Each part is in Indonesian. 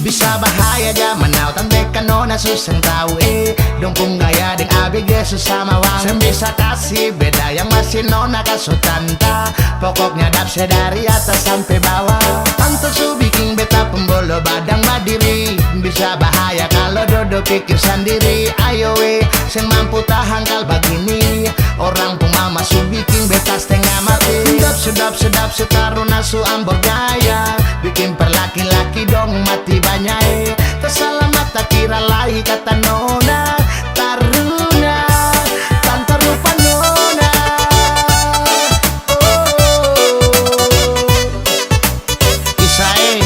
Bisa bahaya zaman now tante kanona susah tahu Dongkung gaya deng ABG sesama wang Sembisa kasih beda yang masih nona kaso tanta Pokoknya dapse dari atas sampai bawah Tante su bikin beta pembolo badang badiri Bisa bahaya kalau dodo pikir sendiri Ayo sen mampu tahan kal begini Orang pun mama su bikin beta setengah mati Sedap setaruna su ambor gaya Bikin perlaki-laki dong mati banyak Kesalamat tak kira lagi kata nona Taruna tanpa rupa nona Isae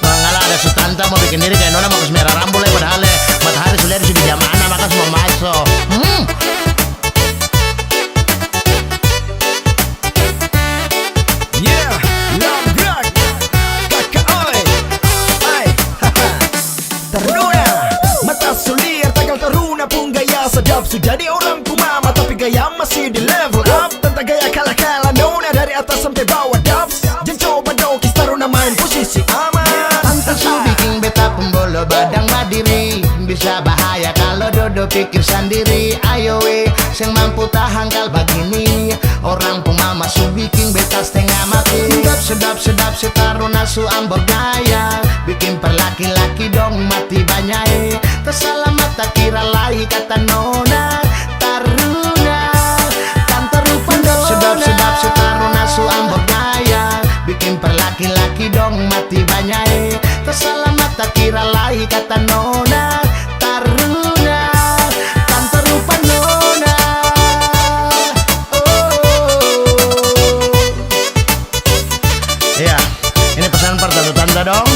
Mengalah ada su tanta mau bikin diri kayak nona mau kesemera rambut padahal matahari nafsu jadi orang kumama, tapi gaya masih di level up. Tentang gaya kalah-kalah nona dari atas sampai bawah dubs. Jangan coba dong Taruna main posisi aman. Pantas su bikin beta pembolo badang badiri. Bisa bahaya kalau dodo pikir sendiri. Ayo we, sing mampu tahan kal begini. Orang pemama su bikin beta setengah mati. Sedap si Taruna su ambor gaya. Bikin perlaki-laki dong mati banyak. Tersalamat tak kira lagi kata nona Taruna. Kan terupan dona. Sedap si Taruna su ambor gaya. Bikin perlaki-laki dong mati banyak. Tersalamat tak kira lagi kata nona Taruna. Kan terupan nona. Ya, ini pesan pertanda tanda dong.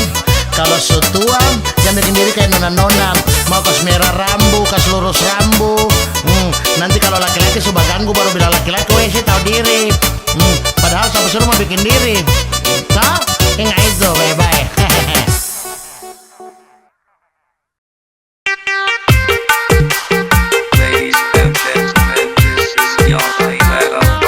Kalau setua jangan bikin diri kayak nona-nona. Mau kas merah rambu, kas lurus rambu. Nanti kalau laki-laki suka ganggu baru bilang laki-laki, weh sih tahu diri. Padahal sampai suruh mau bikin diri. Tahu? Ingat itu, bye-bye. Ladies and gentlemen, this is your Mayweather.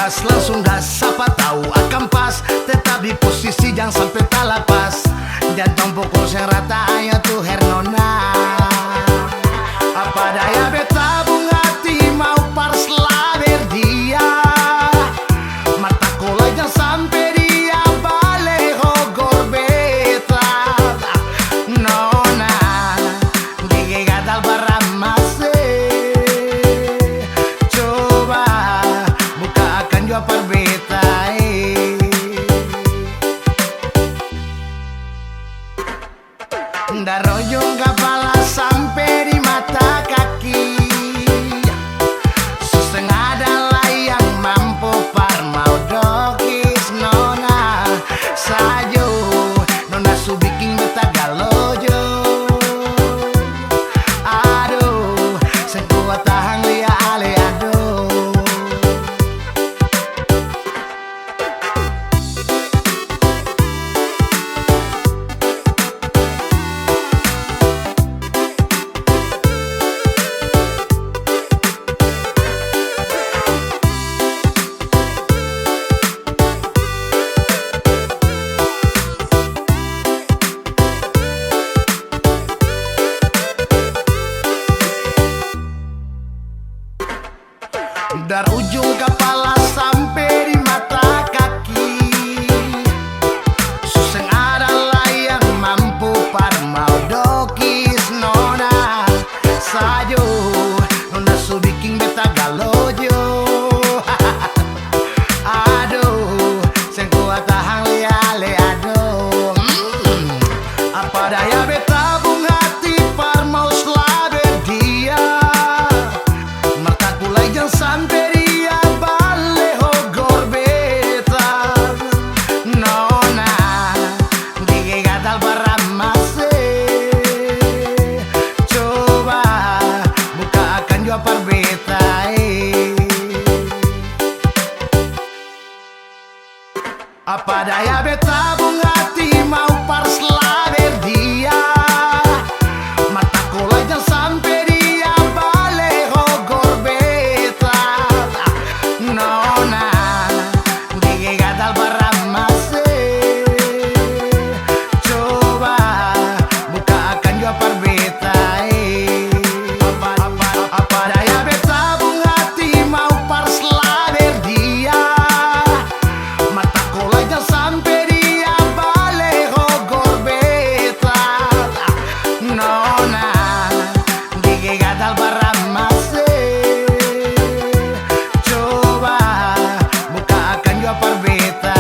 gas, langsung gas. Siapa tahu akan pas, tetap di posisi jangan sampai tak lepas. Jantung pukul yang rata ayo tuh Hernona. Apa daya beta bunga hati mau pars laber dia. Mata kolai jangan sampai dia balik hogor beta. Nona gigi gatal baramase. Coba buka akan jua par beta. Dari ujung kepala sampai di mata kaki, suseng adalah yang mampu par mau dokis nona. Sajo nona su bikin beta galojo. Aduh sekuat tahan lia ale aduh. Dari ujung kepala sampai di mata kaki, suseng adalah yang mampu par mau dokis nona. Sajo nona su bikin beta galojo. Aduh seng kuat tahan liale aduh. Apa daya beta bunga hati par mau slaber dia. Mata kulai jangan sampai dia balik hogor beta. Nona gigi gatal baramase. Coba buka akan jua par beta. Apa daya beta bunga hati mau pars laber dia. Mata kolai jangan sampai dia balik hogor beta. Nona gigi gatal baramase. Coba buka akan jua par beta. Apa daya beta bunga hati mau pars laber dia. Mata kolai jangan sampai dia balik hogor beta. Nona gigi gatal baramase. Coba buka akan jua par beta.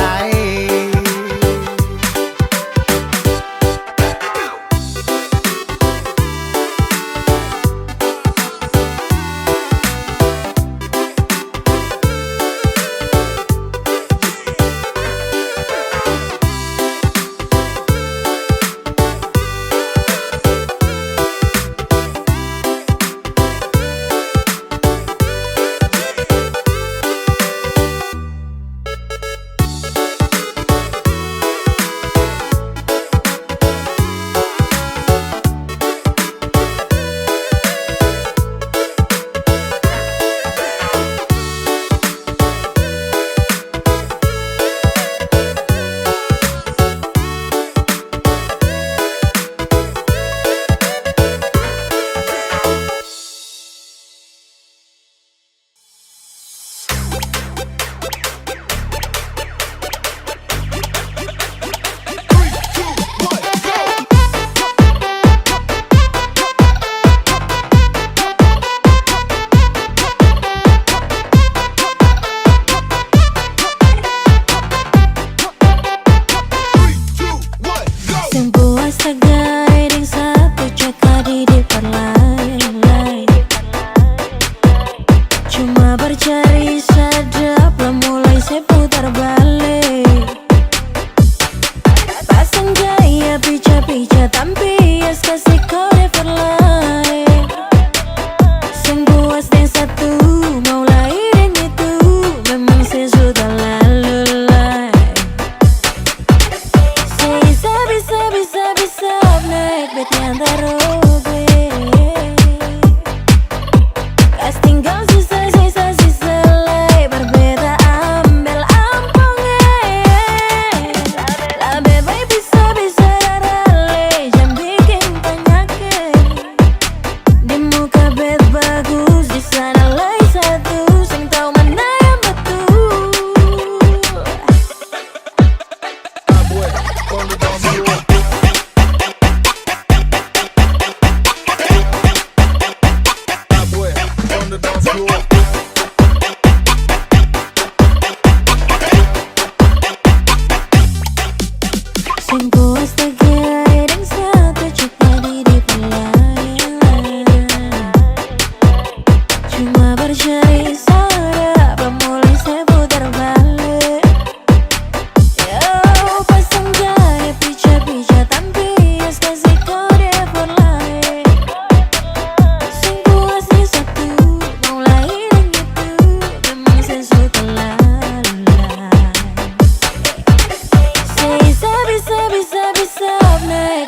Tinggal sisa-sisa lay berbeda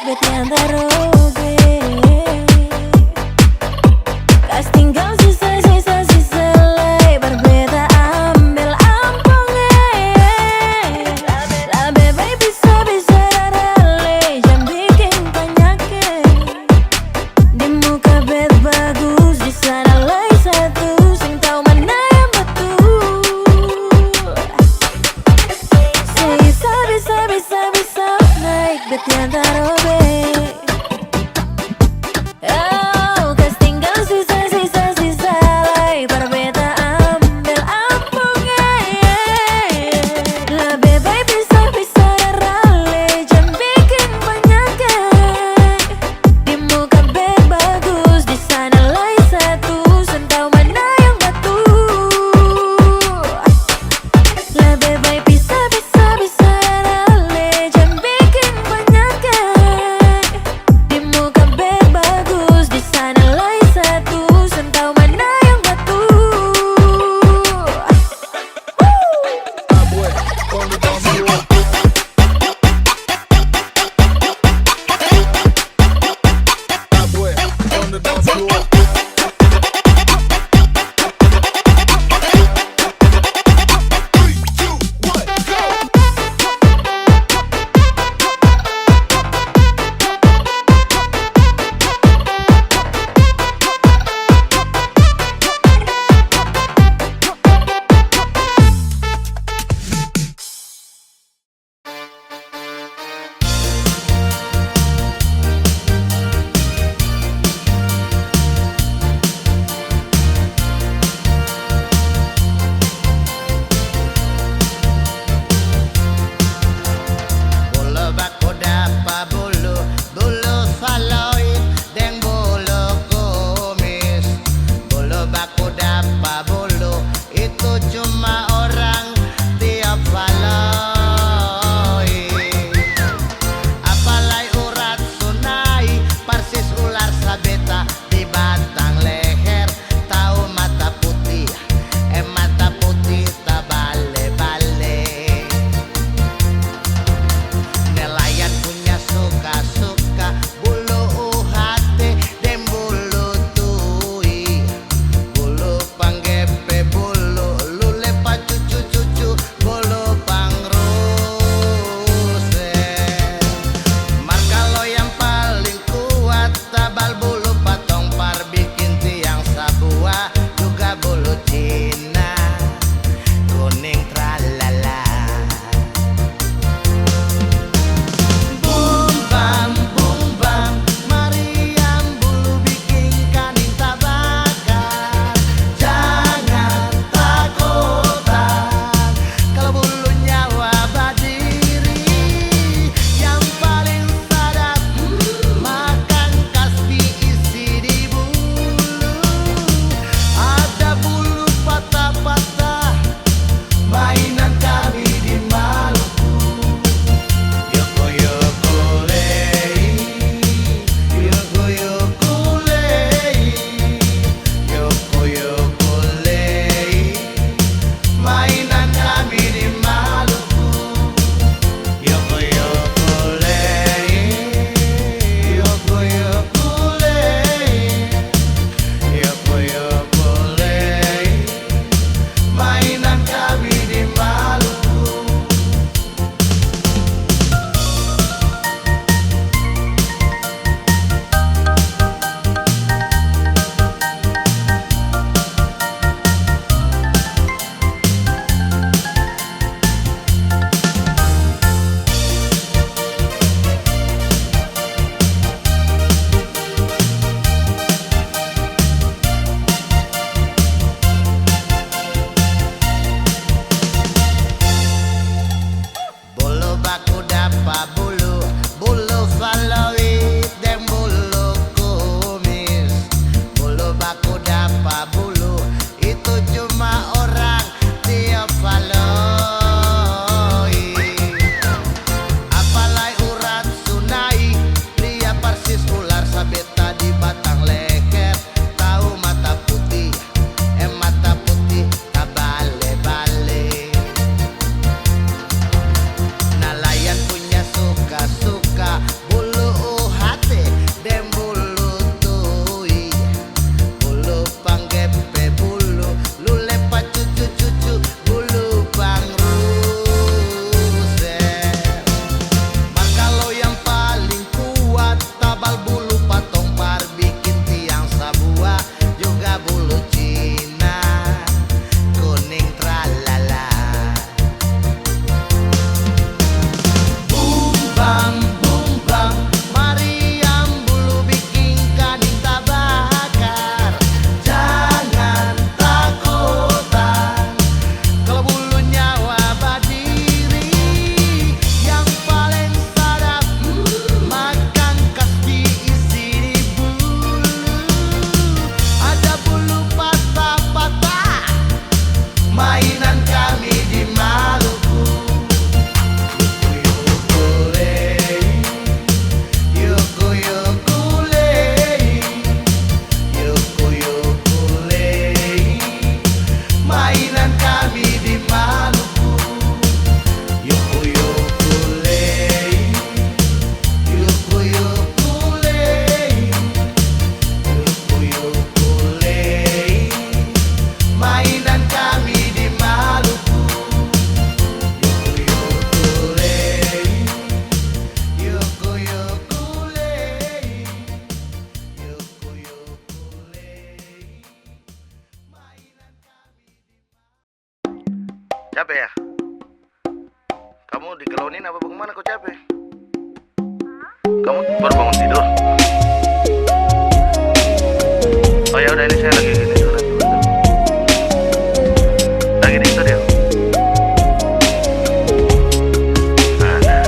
vete a andar rogue. Casting kau sisa-sisa lay berbeda ambil ampungnya. La bebé bisa darale jangan bikin penyakit. Di muka bed bagus di sana lay satu sing tahu mana yang betul. Bisa naik bed yang tarobe. Oh, casting kau sisa lay berbeda ambil ampungnya. La bebé bisa darale jangan bikin penyakit. Di muka bed bagus di sana lay satu sen tahu mana yang betul. La bebé bisa darale jangan bikin penyakit. Di muka bed bagus di sana lay satu sen tahu mana yang betul. Bulu baku dapa bulu saloit deng bulu kumis. Bulu baku dapa bulu itu cuma orang tiap faloit. Apalai urat sunai persis ular sabeta di batang leher. Tahu mata putih tak bale-bale. Nelayan punya suka-suka bulu uhate dan bulu tui. Bulu panggepe bulu lule pacucu Capek ya? Kamu digelonin apa bagaimana kok capek? Kamu baru bangun tidur? Oh ya udah, ini saya lagi gini dulu. Lagi di studio. Ada.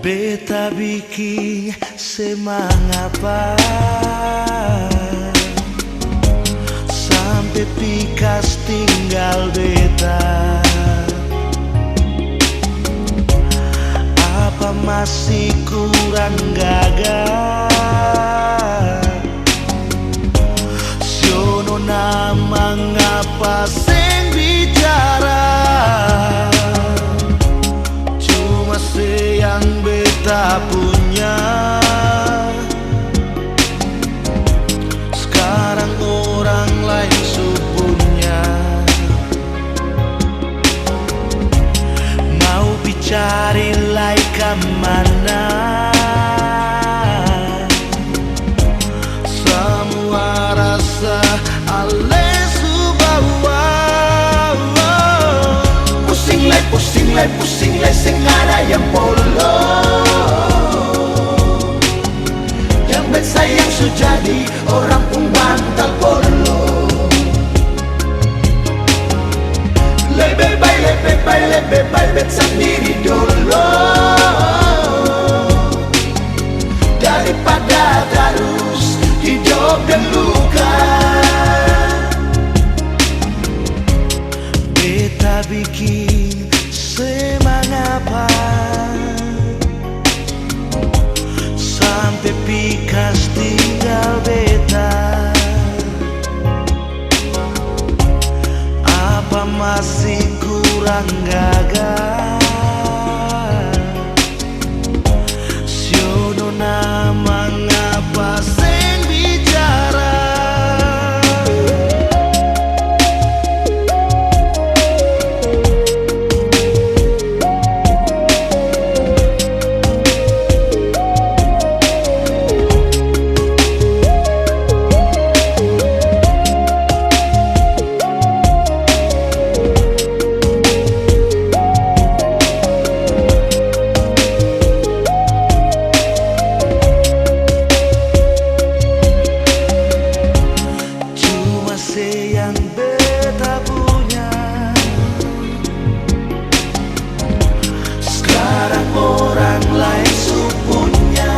Beta bikin semangapa sampai pikas tinggal beta. Apa masih kurang gagah? Siono nama ngapa seng bicara? Cuma yang beta punya. Sekarang orang lain supunya. Mau bicari lai kemana? Semua rasa ale subawa. Pusing lai sing ada yang polo. Yang bersayang sujadi orang pun bantal polo. Lebih baik sendiri dulu daripada terus hidup dan luka. Beta bikin semangapa sampai pikas tinggal beta. Apa masih kurang gagah? Siono nama ngapa seng bicara? Yang beta punya. Sekarang orang lain supunya.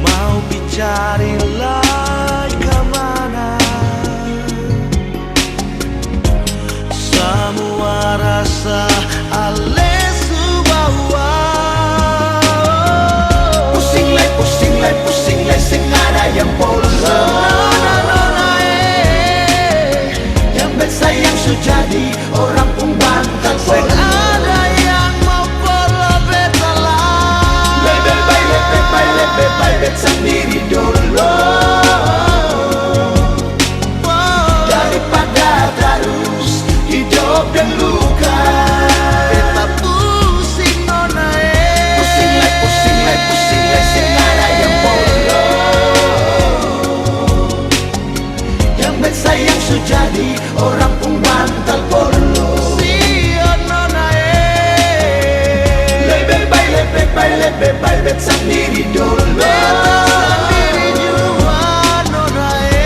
Mau bicari lai kemana? Semua rasa ale subawa. Pusing lai sing ada yang polo. Yang bersayang sujadi orang pun bantal polo. Ada yang mau polo beta lah. Lebih baik sendiri dulu daripada terus hidup dan luka. Beta pusing nona. Pusing lai sing ada yang polo. Yang bersayang sujadi orang pun bantal polo. Sion nona. Lebih baik sendiri dulu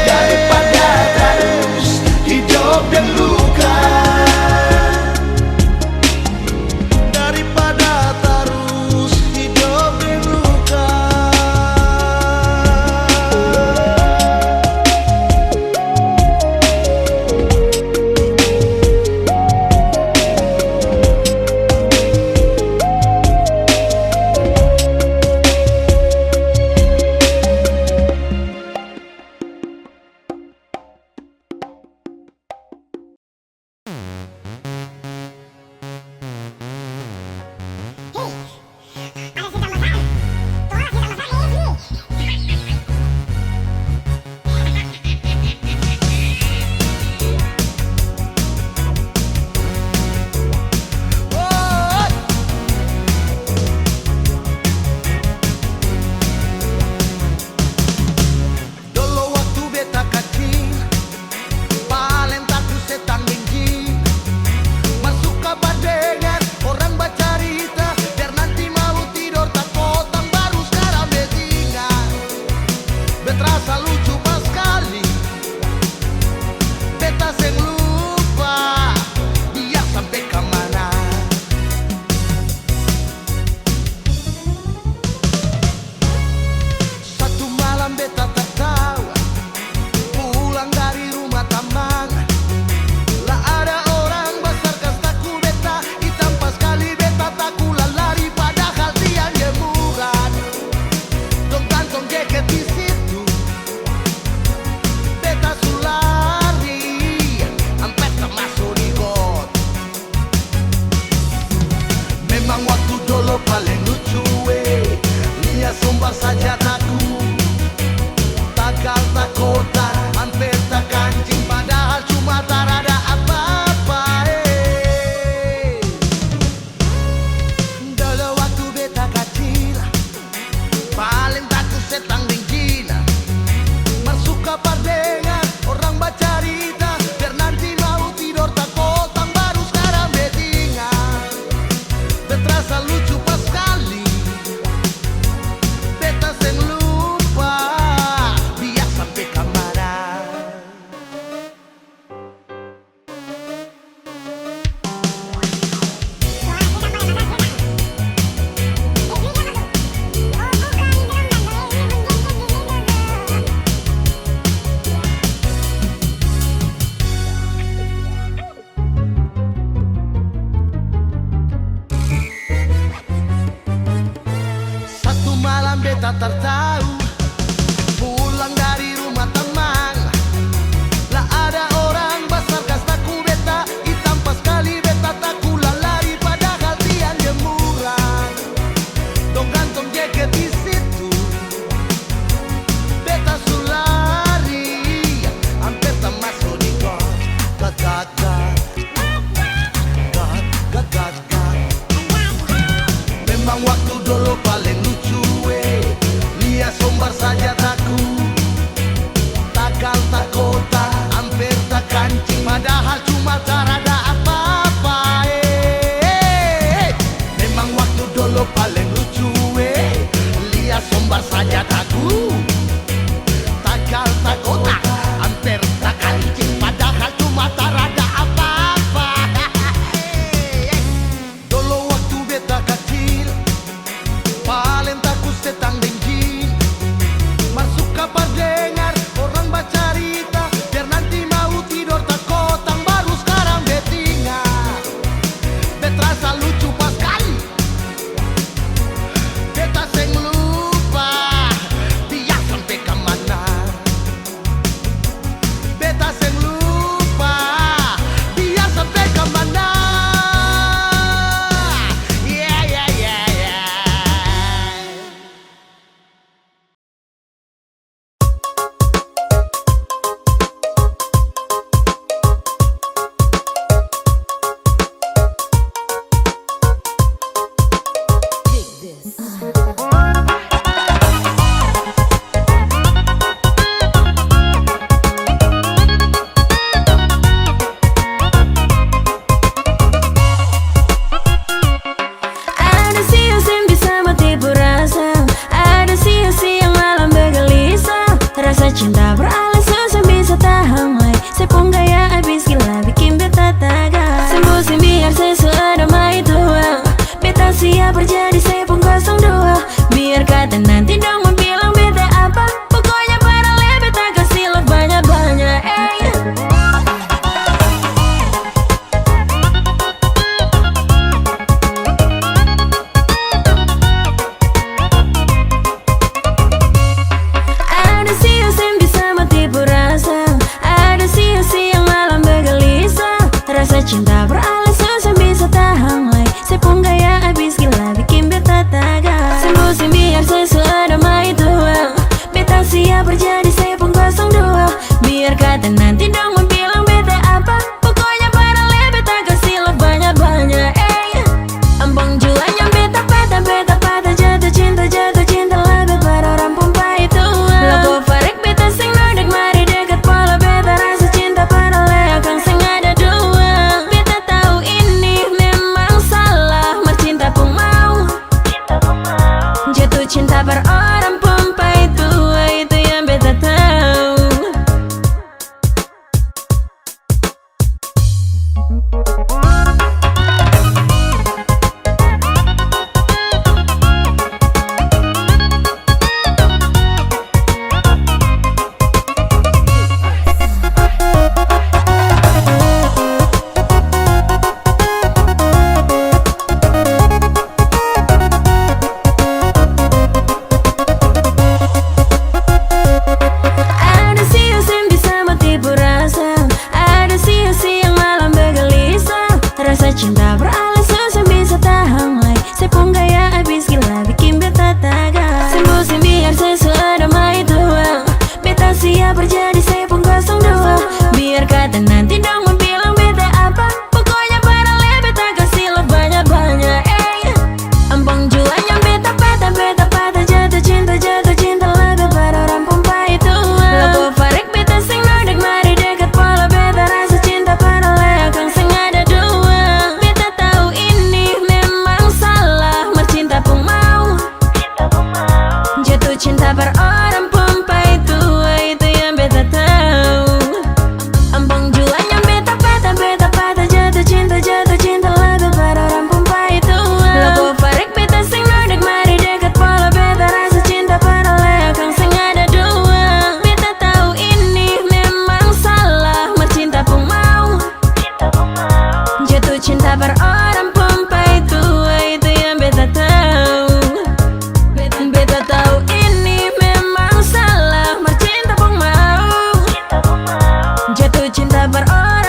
daripada terus hidup dan luka. Daripada terus hidup dan luka. tak tahu. Pulang dari rumah teman, lah ada orang besar gas taku beta. Hitam pas kali beta taku lari padahal tiang jemuran. Dong gantung jaket di situ, beta sulari, hampir tak masuk di kos. Gat. Memang waktu dulu paling lucu lihat sombar saja takut. Takal tak kota, hampir tak kancing, padahal cuma tarada apa-apa. Memang waktu dulu paling lucu lihat sombar saja takut. Takal tak kota, hampir tak kancing, padahal cuma tarada apa-apa. Dulu waktu beta kecil paling takut setan dan jin. Masuk kamar dengar orang bercerita, biar nanti mau tidur takut. Baru sekarang betingat, bet rasa lucu pas kali. Beta seng lupa dia sampai kemana. Beta seng lupa dia sampai kemana. Ada sius yang bisa menipu rasa, ada sius yang malam bergelisah. Rasa cinta beralasan yang bisa tahan lagi. Sepung gaya habis gila bikin beta taga. Sembusin biar sesuai damai tua. Beta siap berjadi sepung 02. Biar kata nanti dong mau bilang beta apa. Pokoknya para le beta kasih lo banyak-banyak. Ada sius yang bisa menipu rasa, ada sius yang malam bergelisah. Rasa cinta beralasan yang bisa tahan lagi. Sepung gaya habis gila bikin beta taga. Sembusin biar sesuai damai tua. Beta siap berjadi sepung 02. Biar kata nanti dong mau bilang beta apa. Pokoknya para le beta kasih lo banyak-banyak. Ambang juanya beta patah jatuh cinta lagu para orang pompa itu. Lagu farek beta sing nodek mari dekat pola beta rasa cinta para le akan sing ada dua. Beta tahu ini memang salah, mercinta pun mau jatuh cinta per orang pompa itu yang beta tahu. Ada sius yang bisa menipu rasa, ada sius yang malam bergelisah. Rasa cinta beralasan yang bisa tahan lagi. Sepung gaya habis gila bikin beta taga. Sembusin biar sesuai damai tua. Beta siap berjadi sepung 02. Biar kata nanti dong mau bilang beta apa. Pokoknya para le beta kasih lo banyak-banyak. Ambang juanya beta patah jatuh cinta lagu para orang pompa itu. Lagu farek beta sing nodek mari dekat pola beta rasa cinta para le akan sing ada dua. Beta oh